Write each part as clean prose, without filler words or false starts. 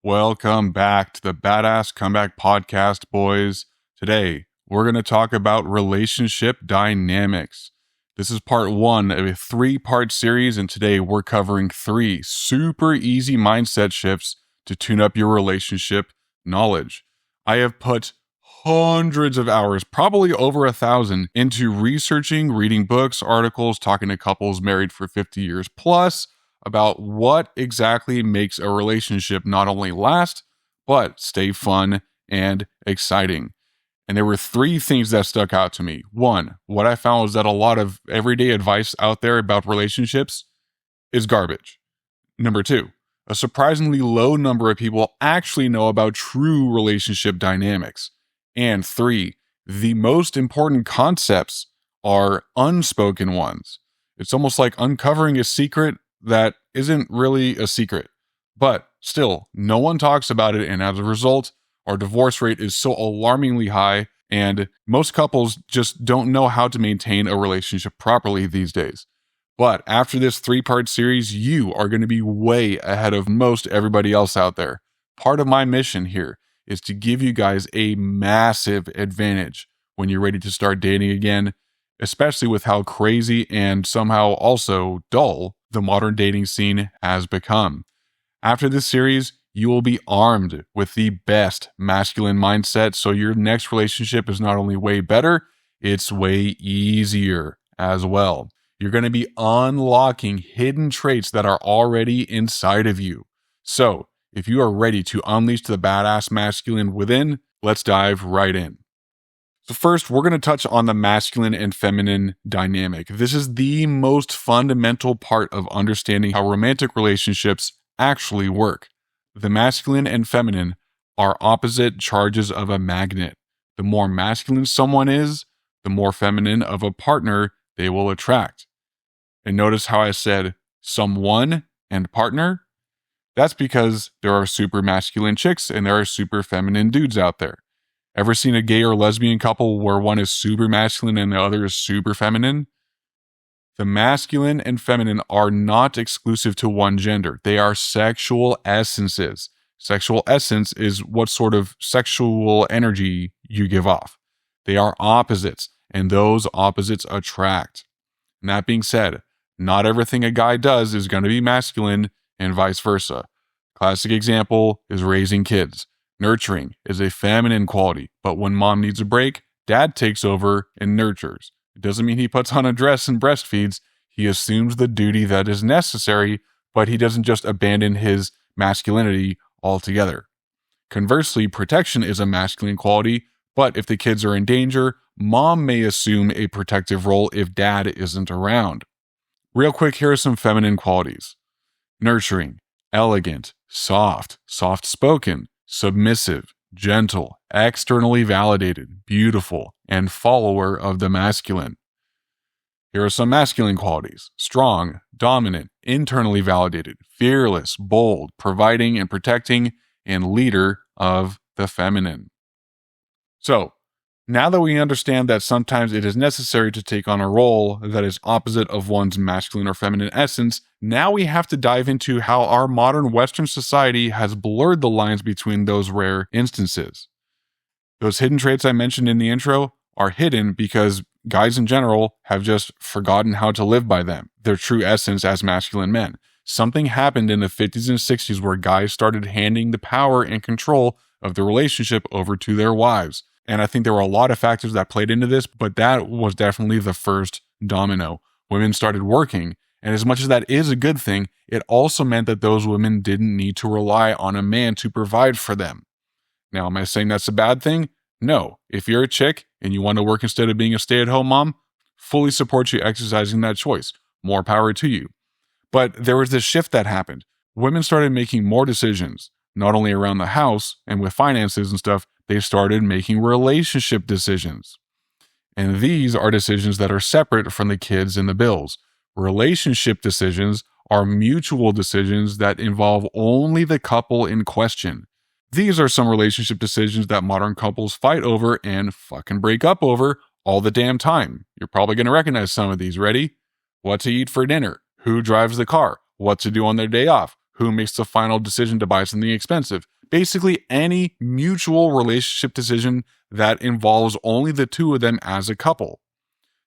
Welcome back to the Badass Comeback Podcast, boys. Today, we're going to talk about relationship dynamics. This is part one of a three-part series, and today we're covering 3 super easy mindset shifts to tune up your relationship knowledge. I have put hundreds of hours, probably over 1,000, into researching, reading books, articles, talking to couples married for 50 years plus, about what exactly makes a relationship not only last, but stay fun and exciting. And there were 3 things that stuck out to me. 1, what I found was that a lot of everyday advice out there about relationships is garbage. Number 2, a surprisingly low number of people actually know about true relationship dynamics. And 3, the most important concepts are unspoken ones. It's almost like uncovering a secret that isn't really a secret, but still, no one talks about it, and as a result, our divorce rate is so alarmingly high, and most couples just don't know how to maintain a relationship properly these days. But after this 3-part series, you are going to be way ahead of most everybody else out there. Part of my mission here is to give you guys a massive advantage when you're ready to start dating again, especially with how crazy and somehow also dull the modern dating scene has become. After this series, you will be armed with the best masculine mindset, so your next relationship is not only way better, it's way easier as well. You're going to be unlocking hidden traits that are already inside of you. So, if you are ready to unleash the badass masculine within, let's dive right in. So first, we're going to touch on the masculine and feminine dynamic. This is the most fundamental part of understanding how romantic relationships actually work. The masculine and feminine are opposite charges of a magnet. The more masculine someone is, the more feminine of a partner they will attract. And notice how I said someone and partner? That's because there are super masculine chicks and there are super feminine dudes out there. Ever seen a gay or lesbian couple where one is super masculine and the other is super feminine? The masculine and feminine are not exclusive to one gender. They are sexual essences. Sexual essence is what sort of sexual energy you give off. They are opposites, and those opposites attract. And that being said, not everything a guy does is going to be masculine and vice versa. Classic example is raising kids. Nurturing is a feminine quality, but when mom needs a break, dad takes over and nurtures. It doesn't mean he puts on a dress and breastfeeds. He assumes the duty that is necessary, but he doesn't just abandon his masculinity altogether. Conversely, protection is a masculine quality, but if the kids are in danger, mom may assume a protective role if dad isn't around. Real quick, here are some feminine qualities. Nurturing, elegant, soft-spoken, submissive, gentle, externally validated, beautiful, and follower of the masculine. Here are some masculine qualities. Strong, dominant, internally validated, fearless, bold, providing and protecting, and leader of the feminine. So, now that we understand that sometimes it is necessary to take on a role that is opposite of one's masculine or feminine essence, now we have to dive into how our modern Western society has blurred the lines between those rare instances. Those hidden traits I mentioned in the intro are hidden because guys in general have just forgotten how to live by them, their true essence as masculine men. Something happened in the 50s and 60s where guys started handing the power and control of the relationship over to their wives. And I think there were a lot of factors that played into this, but that was definitely the first domino. Women started working, and as much as that is a good thing, it also meant that those women didn't need to rely on a man to provide for them. Now, am I saying that's a bad thing? No. If you're a chick and you want to work instead of being a stay-at-home mom, fully support you exercising that choice. More power to you. But there was this shift that happened. Women started making more decisions, not only around the house and with finances and stuff, they started making relationship decisions. And these are decisions that are separate from the kids and the bills. Relationship decisions are mutual decisions that involve only the couple in question. These are some relationship decisions that modern couples fight over and fucking break up over all the damn time. You're probably going to recognize some of these. Ready? What to eat for dinner? Who drives the car? What to do on their day off? who makes the final decision to buy something expensive. Basically, any mutual relationship decision that involves only the two of them as a couple.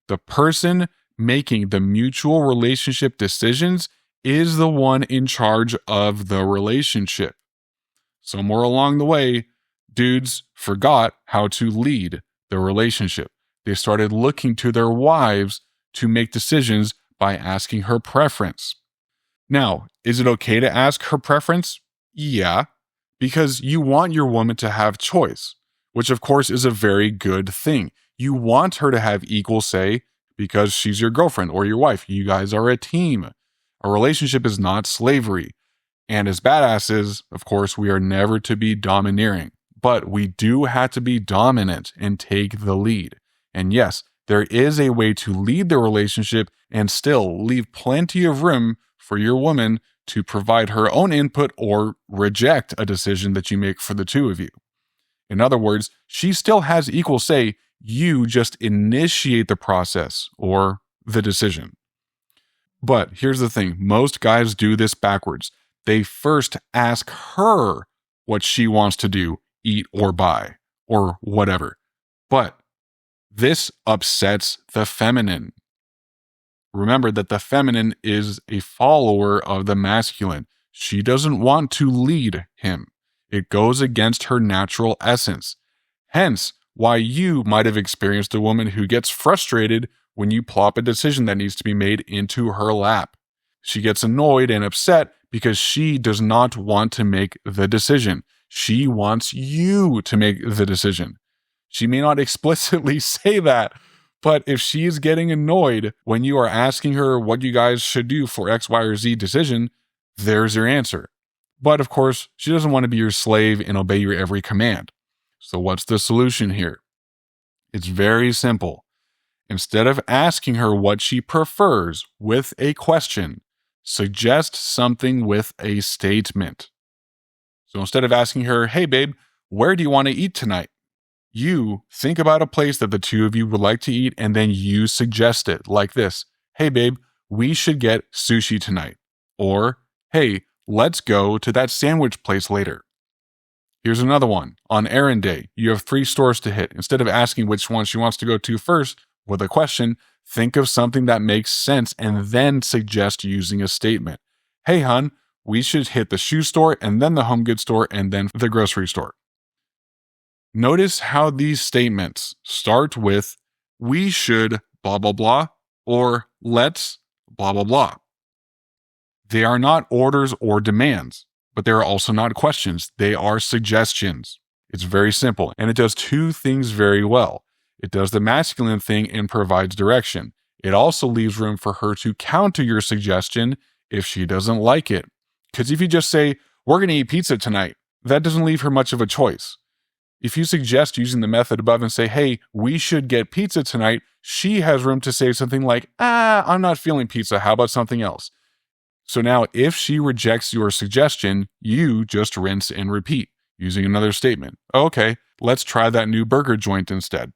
The person making the mutual relationship decisions is the one in charge of the relationship. Somewhere along the way, dudes forgot how to lead the relationship. They started looking to their wives to make decisions by asking her preference. Now, is it okay to ask her preference? Yeah, because you want your woman to have choice, which of course is a very good thing. You want her to have equal say because she's your girlfriend or your wife. You guys are a team. A relationship is not slavery. And as badasses, of course, we are never to be domineering, but we do have to be dominant and take the lead. And yes, there is a way to lead the relationship and still leave plenty of room for your woman to provide her own input or reject a decision that you make for the two of you. In other words, she still has equal say. You just initiate the process or the decision. But here's the thing. Most guys do this backwards. They first ask her what she wants to do, eat or buy, or whatever. But this upsets the feminine. Remember that the feminine is a follower of the masculine. She doesn't want to lead him. It goes against her natural essence. Hence, why you might have experienced a woman who gets frustrated when you plop a decision that needs to be made into her lap. She gets annoyed and upset because she does not want to make the decision. She wants you to make the decision. She may not explicitly say that, but if she is getting annoyed when you are asking her what you guys should do for X, Y, or Z decision, there's your answer. But of course, she doesn't want to be your slave and obey your every command. So what's the solution here? It's very simple. Instead of asking her what she prefers with a question, suggest something with a statement. So instead of asking her, hey babe, where do you want to eat tonight? You think about a place that the two of you would like to eat and then you suggest it like this. Hey babe, we should get sushi tonight. Or, hey, let's go to that sandwich place later. Here's another one. On errand day, you have 3 stores to hit. Instead of asking which one she wants to go to first with a question, think of something that makes sense and then suggest using a statement. Hey, hon, we should hit the shoe store and then the home goods store and then the grocery store. Notice how these statements start with, we should blah, blah, blah, or let's blah, blah, blah. They are not orders or demands, but they are also not questions. They are suggestions. It's very simple, and it does 2 things very well. It does the masculine thing and provides direction. It also leaves room for her to counter your suggestion if she doesn't like it. Because if you just say, we're going to eat pizza tonight, that doesn't leave her much of a choice. If you suggest using the method above and say, hey, we should get pizza tonight, she has room to say something like, I'm not feeling pizza. How about something else? So now if she rejects your suggestion, you just rinse and repeat using another statement. Okay, let's try that new burger joint instead.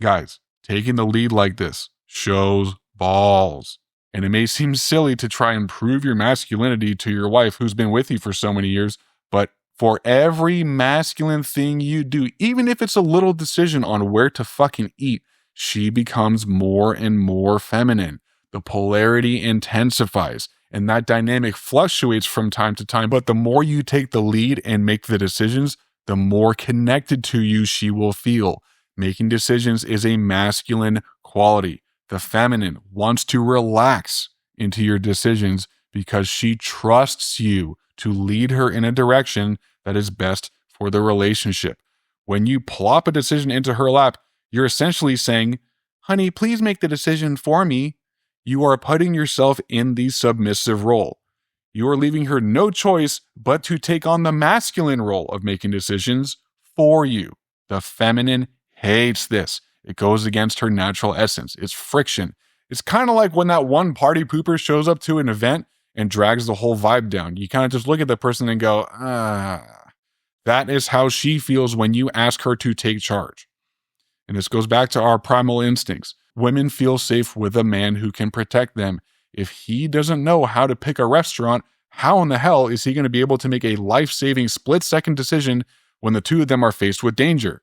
Guys, taking the lead like this shows balls. And it may seem silly to try and prove your masculinity to your wife who's been with you for so many years, but for every masculine thing you do, even if it's a little decision on where to fucking eat, she becomes more and more feminine. The polarity intensifies, and that dynamic fluctuates from time to time. But the more you take the lead and make the decisions, the more connected to you she will feel. Making decisions is a masculine quality. The feminine wants to relax into your decisions because she trusts you to lead her in a direction that is best for the relationship. When you plop a decision into her lap, you're essentially saying, honey, please make the decision for me. You are putting yourself in the submissive role. You are leaving her no choice but to take on the masculine role of making decisions for you. The feminine hates this. It goes against her natural essence. It's friction. It's kind of like when that one party pooper shows up to an event and drags the whole vibe down. You kind of just look at the person and go, That is how she feels when you ask her to take charge. And this goes back to our primal instincts. Women feel safe with a man who can protect them. If he doesn't know how to pick a restaurant, how in the hell is he going to be able to make a life-saving split-second decision when the two of them are faced with danger?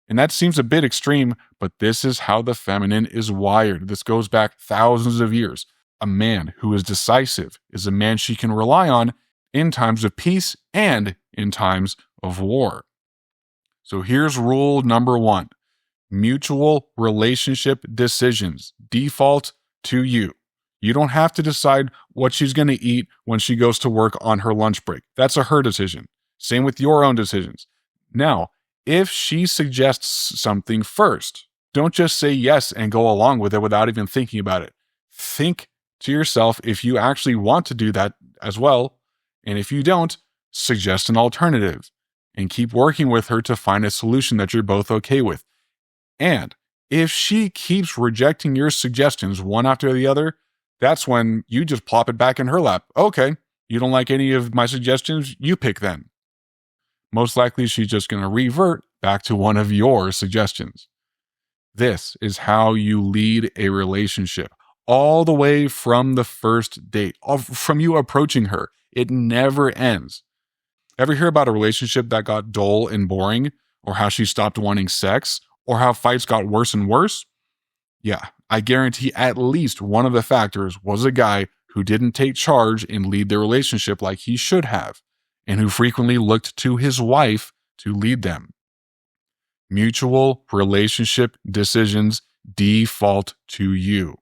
And that seems a bit extreme, but this is how the feminine is wired. This goes back thousands of years. A man who is decisive is a man she can rely on in times of peace and in times of war. So here's rule number 1. Mutual relationship decisions default to you. You don't have to decide what she's going to eat when she goes to work on her lunch break. That's a her decision. Same with your own decisions. Now, if she suggests something first, don't just say yes and go along with it without even thinking about it. Think to yourself if you actually want to do that as well. And if you don't, suggest an alternative and keep working with her to find a solution that you're both okay with. And if she keeps rejecting your suggestions one after the other, that's when you just plop it back in her lap. Okay, you don't like any of my suggestions? You pick then. Most likely she's just going to revert back to one of your suggestions. This is how you lead a relationship, all the way from the first date, from you approaching her. It never ends. Ever hear about a relationship that got dull and boring, or how she stopped wanting sex, or how fights got worse and worse? Yeah, I guarantee at least one of the factors was a guy who didn't take charge and lead the relationship like he should have, and who frequently looked to his wife to lead them. Mutual relationship decisions default to you.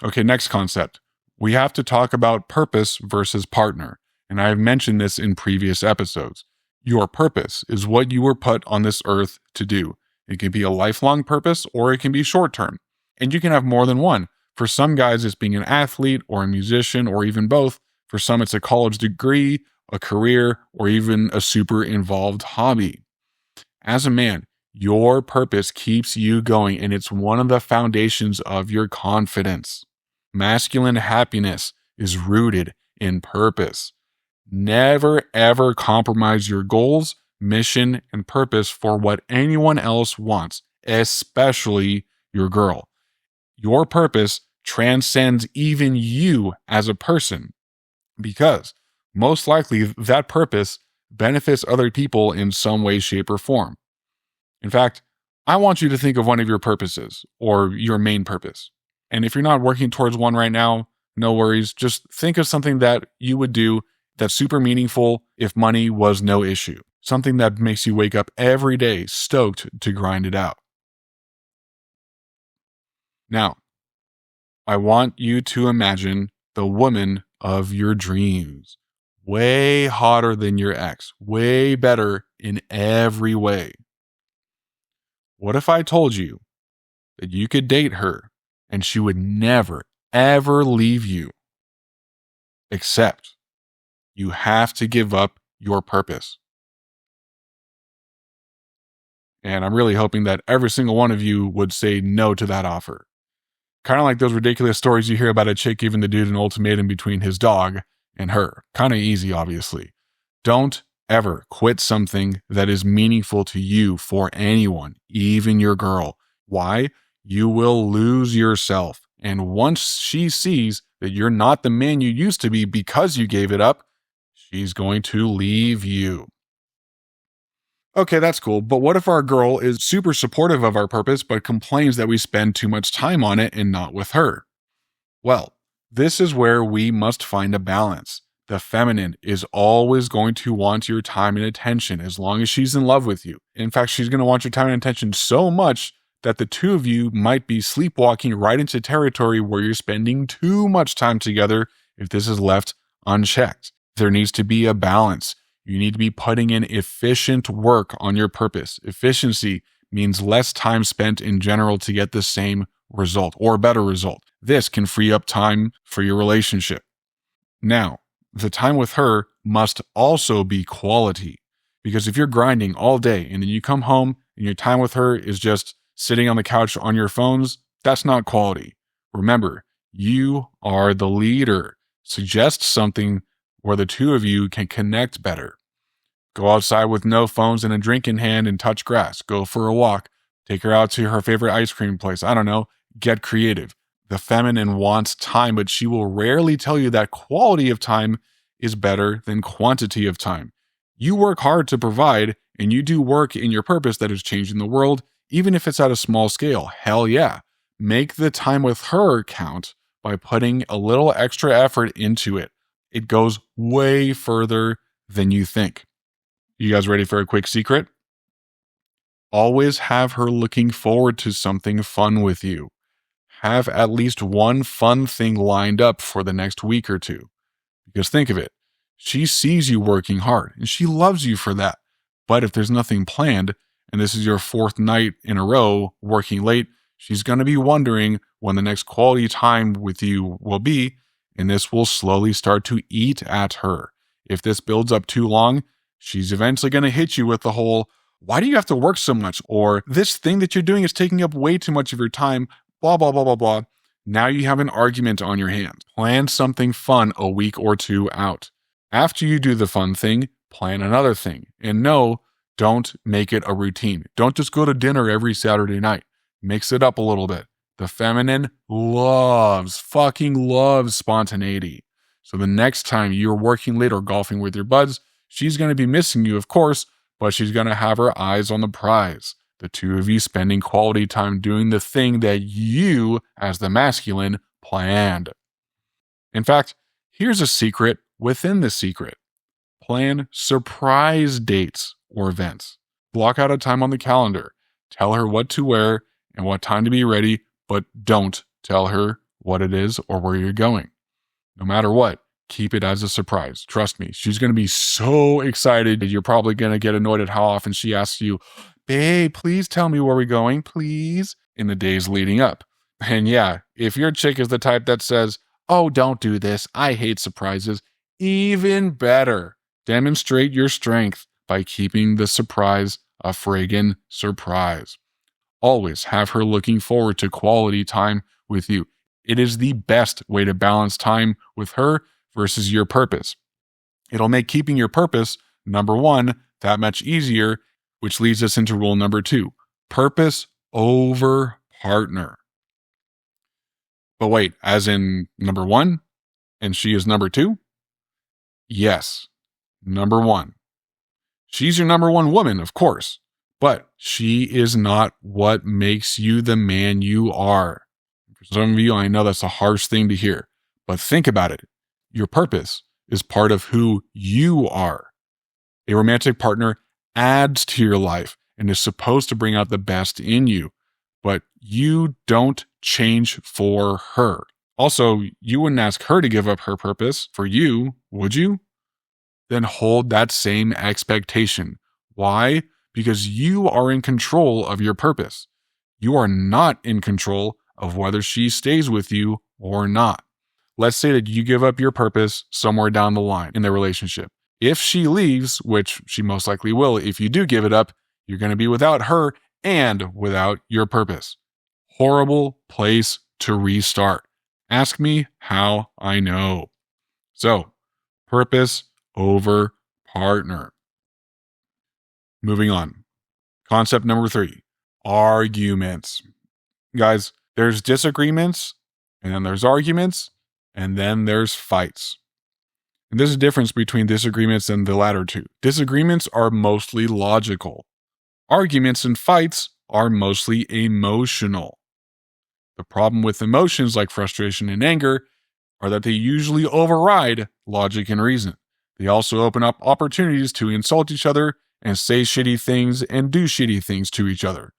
Okay, next concept. We have to talk about purpose versus partner, and I have mentioned this in previous episodes. Your purpose is what you were put on this earth to do. It can be a lifelong purpose or it can be short-term, and you can have more than one. For some guys, it's being an athlete or a musician or even both. For some, it's a college degree, a career, or even a super involved hobby. As a man, your purpose keeps you going, and it's one of the foundations of your confidence. Masculine happiness is rooted in purpose. Never, ever compromise your goals, mission, and purpose for what anyone else wants, especially your girl. Your purpose transcends even you as a person, because most likely that purpose benefits other people in some way, shape, or form. In fact, I want you to think of one of your purposes or your main purpose. And if you're not working towards one right now, no worries. Just think of something that you would do that's super meaningful if money was no issue. Something that makes you wake up every day stoked to grind it out. Now, I want you to imagine the woman of your dreams. Way hotter than your ex. Way better in every way. What if I told you that you could date her and she would never, ever leave you? Except you have to give up your purpose. And I'm really hoping that every single one of you would say no to that offer. Kind of like those ridiculous stories you hear about a chick giving the dude an ultimatum between his dog and her. Kind of easy, obviously. Don't ever quit something that is meaningful to you for anyone, even your girl. Why? You will lose yourself. And once she sees that you're not the man you used to be because you gave it up, she's going to leave you. Okay, that's cool, but what if our girl is super supportive of our purpose but complains that we spend too much time on it and not with her? Well, this is where we must find a balance. The feminine is always going to want your time and attention as long as she's in love with you. In fact, she's going to want your time and attention so much that the two of you might be sleepwalking right into territory where you're spending too much time together if this is left unchecked. There needs to be a balance. You need to be putting in efficient work on your purpose. Efficiency means less time spent in general to get the same result or a better result. This can free up time for your relationship. Now, the time with her must also be quality, because if you're grinding all day and then you come home and your time with her is just sitting on the couch on your phones, that's not quality. Remember, you are the leader. Suggest something where the two of you can connect better. Go outside with no phones and a drink in hand and touch grass. Go for a walk. Take her out to her favorite ice cream place. I don't know. Get creative. The feminine wants time, but she will rarely tell you that quality of time is better than quantity of time. You work hard to provide, and you do work in your purpose that is changing the world, even if it's at a small scale. Hell yeah. Make the time with her count by putting a little extra effort into it. It goes way further than you think. You guys ready for a quick secret? Always have her looking forward to something fun with you. Have at least one fun thing lined up for the next week or two. Because think of it, she sees you working hard and she loves you for that. But if there's nothing planned and this is your 4th night in a row working late, she's going to be wondering when the next quality time with you will be, and this will slowly start to eat at her. If this builds up too long, she's eventually going to hit you with the whole, why do you have to work so much? Or this thing that you're doing is taking up way too much of your time, blah, blah, blah, blah, blah. Now you have an argument on your hands. Plan something fun a week or 2 out. After you do the fun thing, plan another thing. And no, don't make it a routine. Don't just go to dinner every Saturday night. Mix it up a little bit. The feminine fucking loves spontaneity. So the next time you're working late or golfing with your buds, she's going to be missing you, of course, but she's going to have her eyes on the prize. The two of you spending quality time doing the thing that you, as the masculine, planned. In fact, here's a secret within the secret. Plan surprise dates or events. Block out a time on the calendar. Tell her what to wear and what time to be ready, but don't tell her what it is or where you're going. No matter what, keep it as a surprise. Trust me, she's going to be so excited. You're probably going to get annoyed at how often she asks you, babe, please tell me where we're going, please, in the days leading up. And yeah, if your chick is the type that says, oh, don't do this, I hate surprises, even better. Demonstrate your strength by keeping the surprise a friggin' surprise. Always have her looking forward to quality time with you. It is the best way to balance time with her versus your purpose. It'll make keeping your purpose, number 1, that much easier, which leads us into rule number 2, purpose over partner. But wait, as in number 1, and she is number 2? Yes, number 1. She's your number 1 woman, of course, but she is not what makes you the man you are. For some of you, I know that's a harsh thing to hear, but think about it. Your purpose is part of who you are. A romantic partner adds to your life and is supposed to bring out the best in you, but you don't change for her. Also, you wouldn't ask her to give up her purpose for you, would you? Then hold that same expectation. Why? Because you are in control of your purpose. You are not in control of whether she stays with you or not. Let's say that you give up your purpose somewhere down the line in the relationship. If she leaves, which she most likely will if you do give it up, you're going to be without her and without your purpose. Horrible place to restart. Ask me how I know. So, purpose over partner. Moving on. Concept number 3, arguments. Guys, there's disagreements, and then there's arguments, and then there's fights. And there's a difference between disagreements and the latter two. Disagreements are mostly logical. Arguments and fights are mostly emotional. The problem with emotions like frustration and anger are that they usually override logic and reason. They also open up opportunities to insult each other and say shitty things and do shitty things to each other.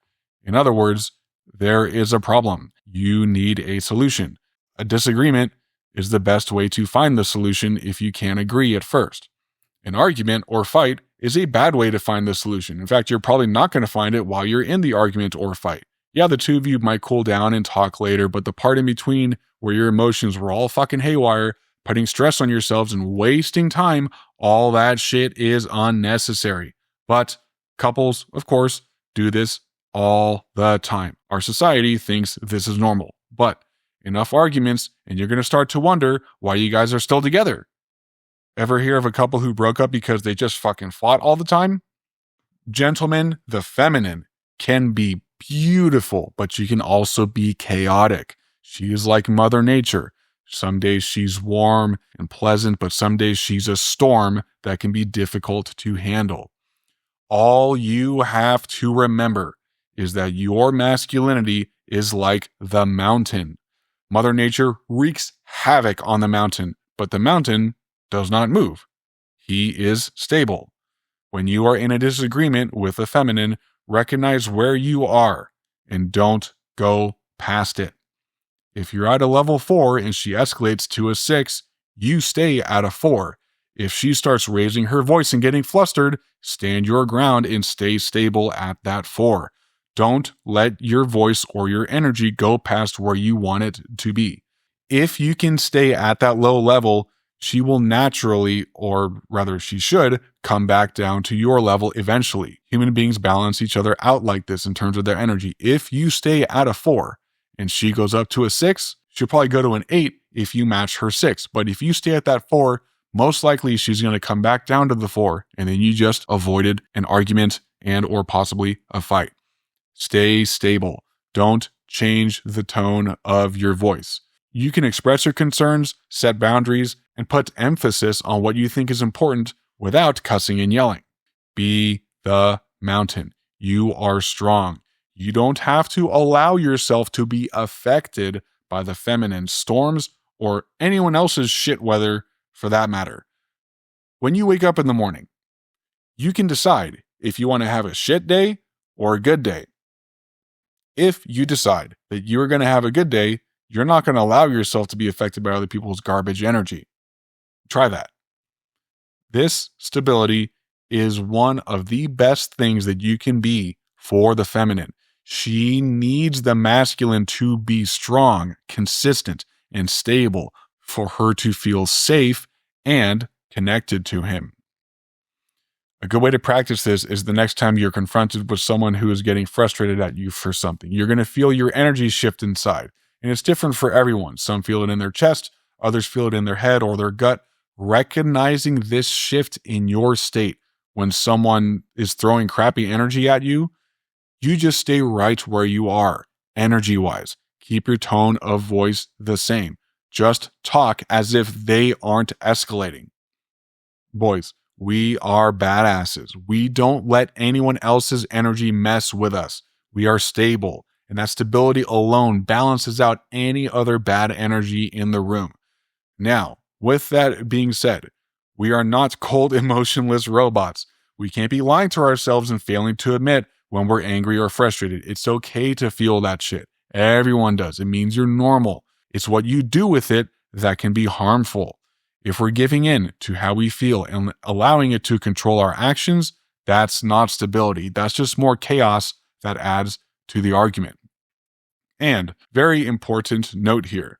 In other words, there is a problem. You need a solution. A disagreement is the best way to find the solution if you can't agree at first. An argument or fight is a bad way to find the solution. In fact, you're probably not going to find it while you're in the argument or fight. Yeah, the two of you might cool down and talk later, but the part in between where your emotions were all fucking haywire, putting stress on yourselves and wasting time, all that shit is unnecessary. But couples, of course, do this all the time. Our society thinks this is normal, but enough arguments and you're going to start to wonder why you guys are still together. Ever hear of a couple who broke up because they just fucking fought all the time? Gentlemen, the feminine can be beautiful, but she can also be chaotic. She is like Mother Nature. Some days she's warm and pleasant, but some days she's a storm that can be difficult to handle. All you have to remember is that your masculinity is like the mountain. Mother Nature wreaks havoc on the mountain, but the mountain does not move. He is stable. When you are in a disagreement with the feminine, recognize where you are and don't go past it. If you're at a level 4 and she escalates to a 6, you stay at a 4. If she starts raising her voice and getting flustered, stand your ground and stay stable at that 4. Don't let your voice or your energy go past where you want it to be. If you can stay at that low level, she will naturally, or rather she should, come back down to your level eventually. Human beings balance each other out like this in terms of their energy. If you stay at a 4 and she goes up to a 6, she'll probably go to an 8 if you match her 6. But if you stay at that 4, most likely she's going to come back down to the 4, and then you just avoided an argument and or possibly a fight. Stay stable. Don't change the tone of your voice. You can express your concerns, set boundaries, and put emphasis on what you think is important without cussing and yelling. Be the mountain. You are strong. You don't have to allow yourself to be affected by the feminine storms or anyone else's shit weather for that matter. When you wake up in the morning, you can decide if you want to have a shit day or a good day. If you decide that you're going to have a good day, you're not going to allow yourself to be affected by other people's garbage energy. Try that. This stability is one of the best things that you can be for the feminine. She needs the masculine to be strong, consistent, and stable for her to feel safe and connected to him. A good way to practice this is the next time you're confronted with someone who is getting frustrated at you for something. You're going to feel your energy shift inside, and it's different for everyone. Some feel it in their chest, others feel it in their head or their gut. Recognizing this shift in your state when someone is throwing crappy energy at you, you just stay right where you are, energy-wise. Keep your tone of voice the same. Just talk as if they aren't escalating. Boys, we are badasses. We don't let anyone else's energy mess with us. We are stable, and that stability alone balances out any other bad energy in the room. Now, with that being said, we are not cold, emotionless robots. We can't be lying to ourselves and failing to admit when we're angry or frustrated. It's okay to feel that shit. Everyone does. It means you're normal. It's what you do with it that can be harmful. If we're giving in to how we feel and allowing it to control our actions, that's not stability. That's just more chaos that adds to the argument. And very important note here.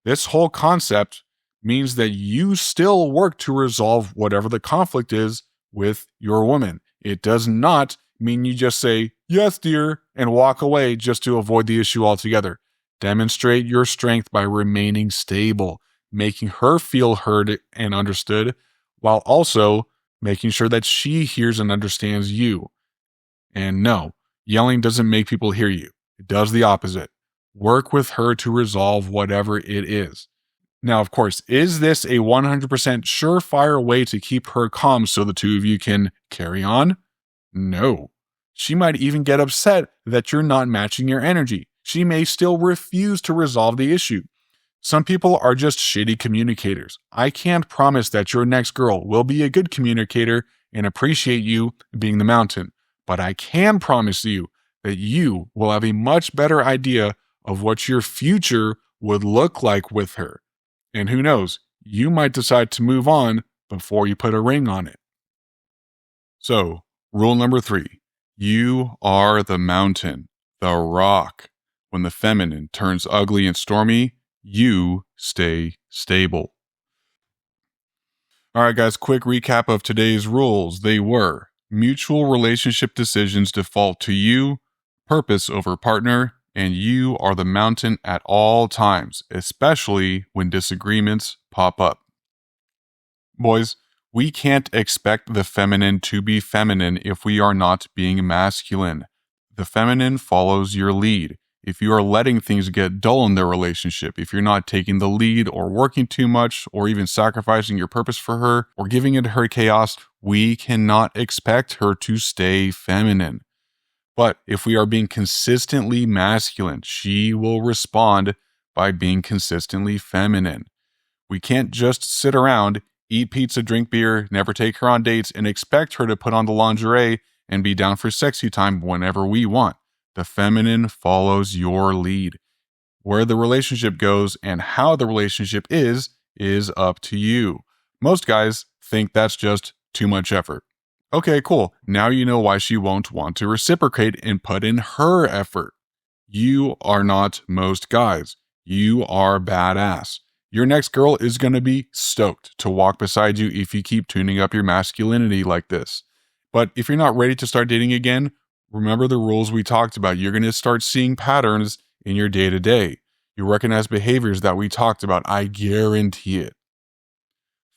This whole concept means that you still work to resolve whatever the conflict is with your woman. It does not mean you just say, "Yes, dear," and walk away just to avoid the issue altogether. Demonstrate your strength by remaining stable, making her feel heard and understood, while also making sure that she hears and understands you. And no, yelling doesn't make people hear you. It does the opposite. Work with her to resolve whatever it is. Now, of course, is this a 100% surefire way to keep her calm so the two of you can carry on? No. She might even get upset that you're not matching your energy. She may still refuse to resolve the issue. Some people are just shitty communicators. I can't promise that your next girl will be a good communicator and appreciate you being the mountain, but I can promise you that you will have a much better idea of what your future would look like with her. And who knows, you might decide to move on before you put a ring on it. So, rule number 3, you are the mountain, the rock. When the feminine turns ugly and stormy, you stay stable. All right, guys, quick recap of today's rules. They were: mutual relationship decisions default to you, purpose over partner, and you are the mountain at all times, especially when disagreements pop up. Boys, we can't expect the feminine to be feminine if we are not being masculine. The feminine follows your lead. if you are letting things get dull in their relationship, if you're not taking the lead or working too much or even sacrificing your purpose for her or giving into her chaos, we cannot expect her to stay feminine. But if we are being consistently masculine, she will respond by being consistently feminine. We can't just sit around, eat pizza, drink beer, never take her on dates, and expect her to put on the lingerie and be down for sexy time whenever we want. The feminine follows your lead. Where the relationship goes and how the relationship is up to you. Most guys think that's just too much effort. Okay, cool. Now you know why she won't want to reciprocate and put in her effort. You are not most guys. You are badass. Your next girl is going to be stoked to walk beside you if you keep tuning up your masculinity like this. But if you're not ready to start dating again, remember the rules we talked about. You're going to start seeing patterns in your day-to-day. You recognize behaviors that we talked about. I guarantee it.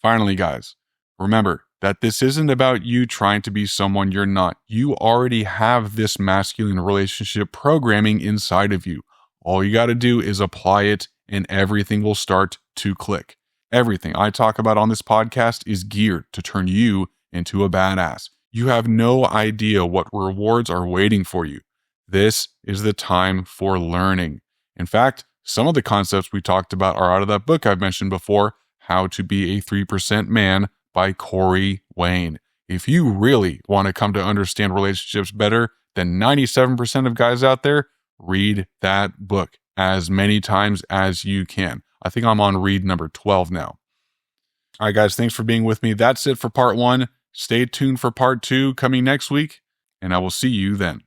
Finally, guys, remember that this isn't about you trying to be someone you're not. You already have this masculine relationship programming inside of you. All you got to do is apply it and everything will start to click. Everything I talk about on this podcast is geared to turn you into a badass. You have no idea what rewards are waiting for you. This is the time for learning. In fact, some of the concepts we talked about are out of that book I've mentioned before, How to Be a 3% Man by Corey Wayne. If you really want to come to understand relationships better than 97% of guys out there, read that book as many times as you can. I think I'm on read number 12 now. All right, guys, thanks for being with me. That's it for part 1. Stay tuned for part 2 coming next week, and I will see you then.